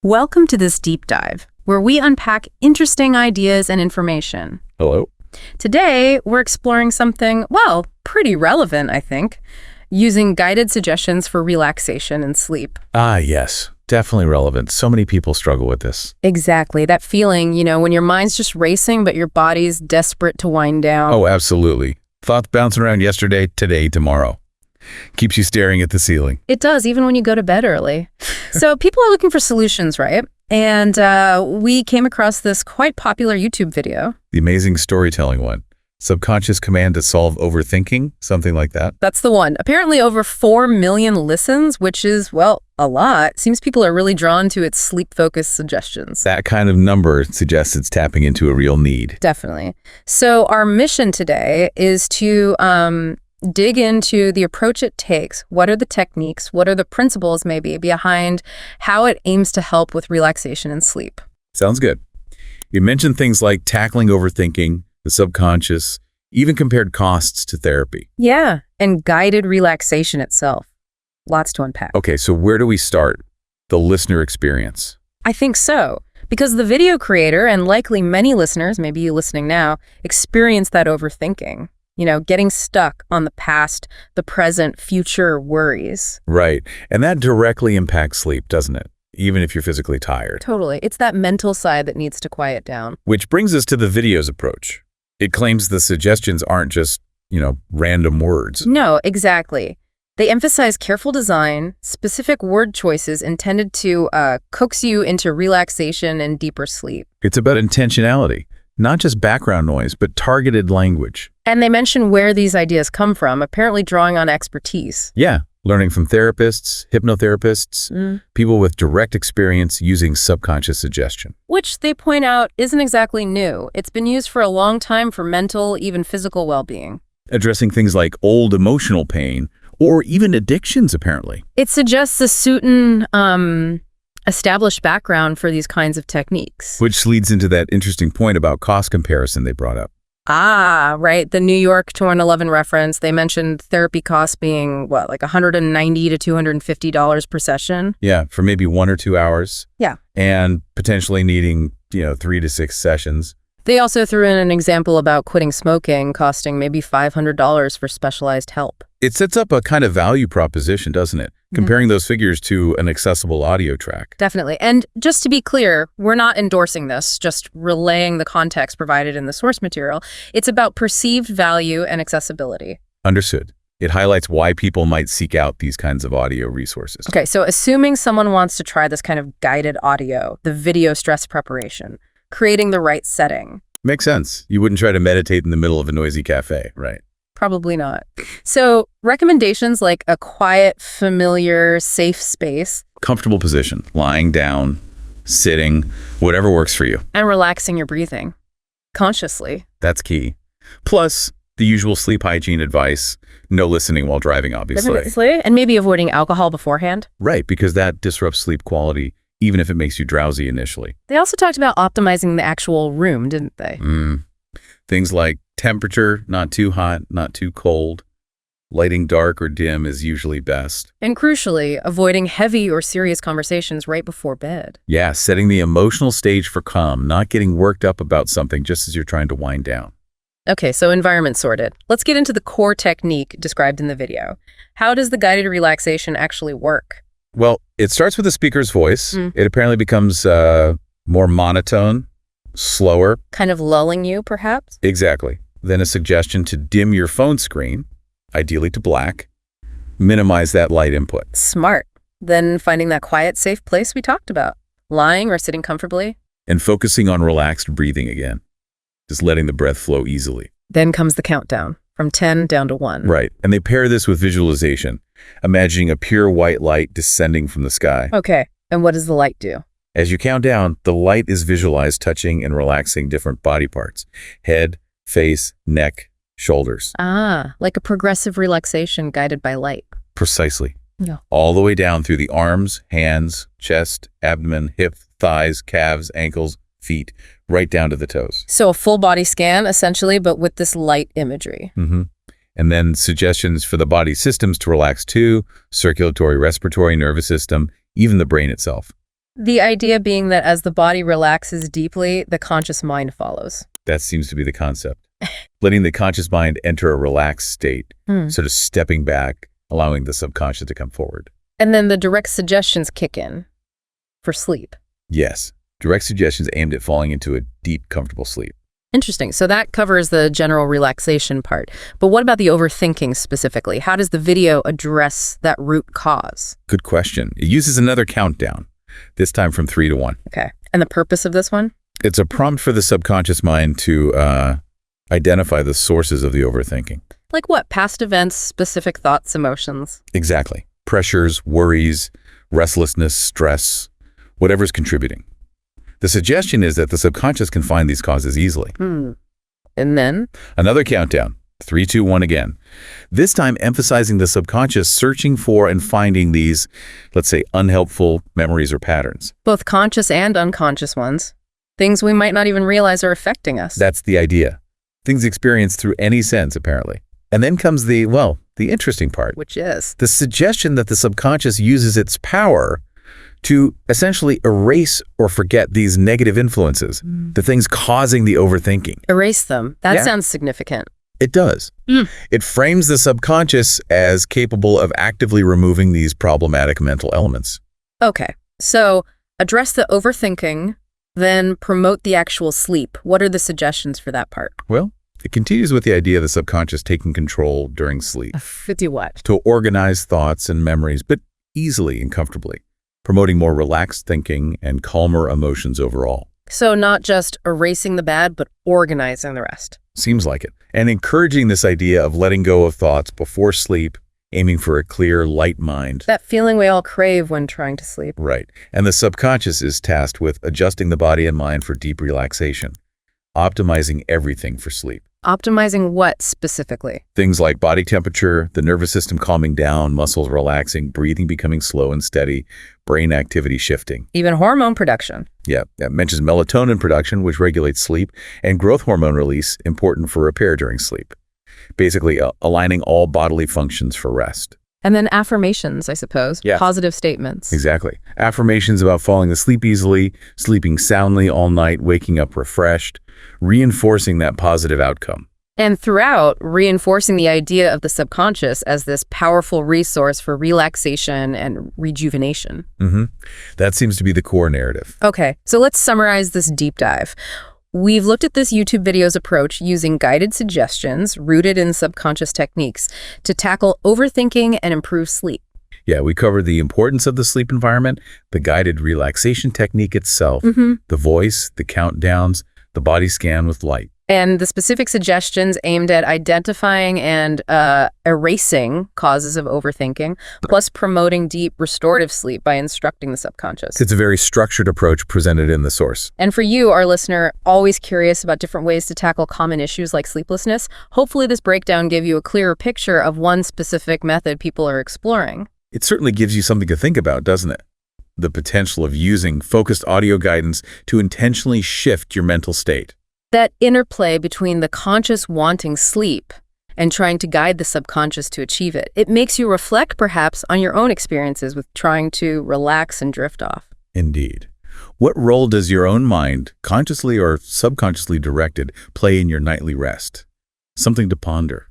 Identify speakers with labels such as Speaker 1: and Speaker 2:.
Speaker 1: Welcome to this deep dive, where we unpack interesting ideas and information.
Speaker 2: Hello.
Speaker 1: Today, we're exploring something, well, pretty relevant, I think, using guided suggestions for relaxation and sleep.
Speaker 2: Ah, yes. Definitely relevant. So many people struggle with this.
Speaker 1: Exactly. That feeling, when your mind's just racing, but your body's desperate to wind down.
Speaker 2: Oh, absolutely. Thoughts bouncing around yesterday, today, tomorrow. Keeps you staring at the ceiling.
Speaker 1: It does, even when you go to bed early. So people are looking for solutions, right? And we came across this quite popular YouTube video.
Speaker 2: The amazing storytelling one. Subconscious command to solve overthinking, something like that.
Speaker 1: That's the one. Apparently over 4 million listens, which is, well, a lot. Seems people are really drawn to its sleep-focused suggestions.
Speaker 2: That kind of number suggests it's tapping into a real need.
Speaker 1: Definitely. So our mission today is to dig into the approach it takes. What are the techniques? What are the principles, maybe, behind how it aims to help with relaxation and sleep?
Speaker 2: Sounds good. You mentioned things like tackling overthinking, the subconscious, even compared costs to therapy.
Speaker 1: Yeah, and guided relaxation itself. Lots to unpack.
Speaker 2: Okay, so where do we start? The listener experience.
Speaker 1: I think so, because the video creator, and likely many listeners, maybe you listening now, experience that overthinking. Getting stuck on the past, the present, future worries.
Speaker 2: Right, and that directly impacts sleep, doesn't it? Even if you're physically tired.
Speaker 1: Totally. It's that mental side that needs to quiet down.
Speaker 2: Which brings us to the video's approach. It claims the suggestions aren't just, random words.
Speaker 1: No, exactly. They emphasize careful design, specific word choices intended to coax you into relaxation and deeper sleep.
Speaker 2: It's about intentionality, not just background noise, but targeted language.
Speaker 1: And they mention where these ideas come from, apparently drawing on expertise.
Speaker 2: Yeah, learning from therapists, hypnotherapists, people with direct experience using subconscious suggestion.
Speaker 1: Which they point out isn't exactly new. It's been used for a long time for mental, even physical well-being.
Speaker 2: Addressing things like old emotional pain or even addictions, apparently.
Speaker 1: It suggests a certain established background for these kinds of techniques.
Speaker 2: Which leads into that interesting point about cost comparison they brought up.
Speaker 1: Ah, right. The New York 2111 reference, they mentioned therapy costs being, like $190 to $250 per session?
Speaker 2: Yeah, for maybe 1 or 2 hours.
Speaker 1: Yeah.
Speaker 2: And potentially needing, 3 to 6 sessions.
Speaker 1: They also threw in an example about quitting smoking costing maybe $500 for specialized help.
Speaker 2: It sets up a kind of value proposition, doesn't it? Comparing those figures to an accessible audio track.
Speaker 1: Definitely. And just to be clear, we're not endorsing this, just relaying the context provided in the source material. It's about perceived value and accessibility.
Speaker 2: Understood. It highlights why people might seek out these kinds of audio resources.
Speaker 1: Okay, so assuming someone wants to try this kind of guided audio, the video stress preparation, creating the right setting.
Speaker 2: Makes sense. You wouldn't try to meditate in the middle of a noisy cafe, right?
Speaker 1: Probably not. So recommendations like a quiet, familiar, safe space.
Speaker 2: Comfortable position, lying down, sitting, whatever works for you.
Speaker 1: And relaxing your breathing consciously.
Speaker 2: That's key. Plus, the usual sleep hygiene advice, no listening while driving, obviously.
Speaker 1: And maybe avoiding alcohol beforehand.
Speaker 2: Right, because that disrupts sleep quality, even if it makes you drowsy initially.
Speaker 1: They also talked about optimizing the actual room, didn't they?
Speaker 2: Things like temperature, not too hot, not too cold. Lighting dark or dim is usually best.
Speaker 1: And crucially, avoiding heavy or serious conversations right before bed.
Speaker 2: Yeah, setting the emotional stage for calm, not getting worked up about something just as you're trying to wind down.
Speaker 1: Okay, so environment sorted. Let's get into the core technique described in the video. How does the guided relaxation actually work?
Speaker 2: Well, it starts with the speaker's voice. It apparently becomes more monotone, slower.
Speaker 1: Kind of lulling you, perhaps?
Speaker 2: Exactly. Then a suggestion to dim your phone screen, ideally to black. Minimize that light input.
Speaker 1: Smart. Then finding that quiet, safe place we talked about. Lying or sitting comfortably.
Speaker 2: And focusing on relaxed breathing again. Just letting the breath flow easily.
Speaker 1: Then comes the countdown, from 10 down to 1.
Speaker 2: Right. And they pair this with visualization, imagining a pure white light descending from the sky.
Speaker 1: Okay. And what does the light do?
Speaker 2: As you count down, the light is visualized touching and relaxing different body parts. Head, face, neck, shoulders.
Speaker 1: Ah, like a progressive relaxation guided by light.
Speaker 2: Precisely.
Speaker 1: Yeah.
Speaker 2: All the way down through the arms, hands, chest, abdomen, hip, thighs, calves, ankles, feet, right down to the toes.
Speaker 1: So a full body scan, essentially, but with this light imagery.
Speaker 2: And then suggestions for the body systems to relax too, circulatory, respiratory, nervous system, even the brain itself.
Speaker 1: The idea being that as the body relaxes deeply, the conscious mind follows.
Speaker 2: That seems to be the concept. Letting the conscious mind enter a relaxed state, sort of stepping back, allowing the subconscious to come forward.
Speaker 1: And then the direct suggestions kick in for sleep.
Speaker 2: Yes, direct suggestions aimed at falling into a deep, comfortable sleep.
Speaker 1: Interesting. So that covers the general relaxation part. But what about the overthinking specifically? How does the video address that root cause?
Speaker 2: Good question. It uses another countdown, this time from 3 to 1.
Speaker 1: Okay. And the purpose of this one?
Speaker 2: It's a prompt for the subconscious mind to identify the sources of the overthinking.
Speaker 1: Like what? Past events, specific thoughts, emotions?
Speaker 2: Exactly. Pressures, worries, restlessness, stress, whatever's contributing. The suggestion is that the subconscious can find these causes easily.
Speaker 1: And then?
Speaker 2: Another countdown, 3, 2, 1 again. This time emphasizing the subconscious searching for and finding these, let's say, unhelpful memories or patterns.
Speaker 1: Both conscious and unconscious ones. Things we might not even realize are affecting us.
Speaker 2: That's the idea. Things experienced through any sense, apparently. And then comes the interesting part.
Speaker 1: Which is?
Speaker 2: The suggestion that the subconscious uses its power to essentially erase or forget these negative influences, the things causing the overthinking.
Speaker 1: Erase them. That sounds significant.
Speaker 2: It does. It frames the subconscious as capable of actively removing these problematic mental elements.
Speaker 1: Okay. So address the overthinking, then promote the actual sleep. What are the suggestions for that part?
Speaker 2: Well, it continues with the idea of the subconscious taking control during sleep.
Speaker 1: To do what?
Speaker 2: To organize thoughts and memories, but easily and comfortably, promoting more relaxed thinking and calmer emotions overall.
Speaker 1: So not just erasing the bad, but organizing the rest.
Speaker 2: Seems like it. And encouraging this idea of letting go of thoughts before sleep, aiming for a clear, light mind.
Speaker 1: That feeling we all crave when trying to sleep.
Speaker 2: Right. And the subconscious is tasked with adjusting the body and mind for deep relaxation, optimizing everything for sleep.
Speaker 1: Optimizing what specifically?
Speaker 2: Things like body temperature, the nervous system calming down, muscles relaxing, breathing becoming slow and steady, brain activity shifting.
Speaker 1: Even hormone production.
Speaker 2: Yeah, it mentions melatonin production, which regulates sleep, and growth hormone release, important for repair during sleep. Basically, aligning all bodily functions for rest.
Speaker 1: And then affirmations, I suppose.
Speaker 2: Yes.
Speaker 1: Positive statements.
Speaker 2: Exactly. Affirmations about falling asleep easily, sleeping soundly all night, waking up refreshed, reinforcing that positive outcome.
Speaker 1: And throughout, reinforcing the idea of the subconscious as this powerful resource for relaxation and rejuvenation.
Speaker 2: That seems to be the core narrative.
Speaker 1: Okay, so let's summarize this deep dive. We've looked at this YouTube video's approach using guided suggestions rooted in subconscious techniques to tackle overthinking and improve sleep.
Speaker 2: Yeah, we covered the importance of the sleep environment, the guided relaxation technique itself, the voice, the countdowns, the body scan with light.
Speaker 1: And the specific suggestions aimed at identifying and erasing causes of overthinking, plus promoting deep restorative sleep by instructing the subconscious.
Speaker 2: It's a very structured approach presented in the source.
Speaker 1: And for you, our listener, always curious about different ways to tackle common issues like sleeplessness, hopefully this breakdown gave you a clearer picture of one specific method people are exploring.
Speaker 2: It certainly gives you something to think about, doesn't it? The potential of using focused audio guidance to intentionally shift your mental state.
Speaker 1: That interplay between the conscious wanting sleep and trying to guide the subconscious to achieve it. It makes you reflect, perhaps, on your own experiences with trying to relax and drift off.
Speaker 2: Indeed. What role does your own mind, consciously or subconsciously directed, play in your nightly rest? Something to ponder.